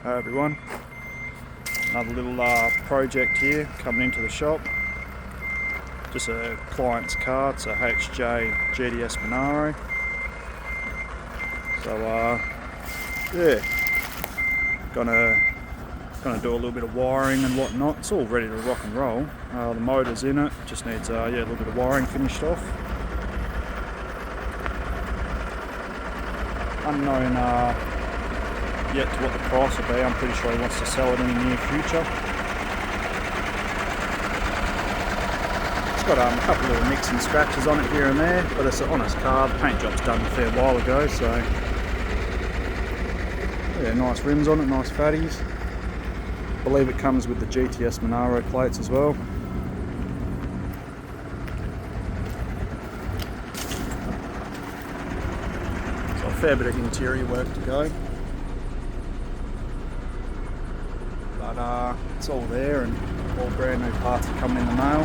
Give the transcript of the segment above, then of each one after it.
Hi everyone, another little project here coming into the shop. Just a client's car, it's a HJ GTS Monaro. So yeah, gonna do a little bit of wiring and whatnot. It's all ready to rock and roll. The motor's in it, just needs a little bit of wiring finished off. Unknown yet to what the price will be. I'm pretty sure he wants to sell it in the near future. It's got a couple of little nicks and scratches on it here and there, but it's an honest car. The paint job's done a fair while ago, so yeah, nice rims on it, nice fatties. I believe it comes with the GTS Monaro plates as well. So a fair bit of interior work to go. But it's all there, and all brand new parts are coming in the mail.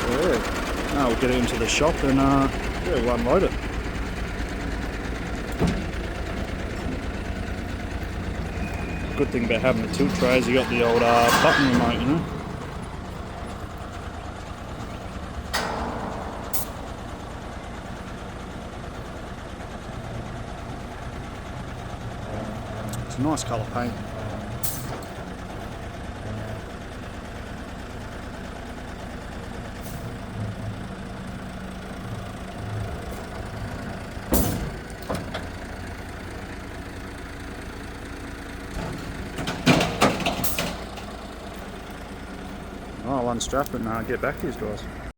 So yeah, now we'll get it into the shop and yeah, we'll unload it. Good thing about having a tilt tray is you got the old button remote, you know. It's a nice colour paint. I'll unstrap it and get back to you guys.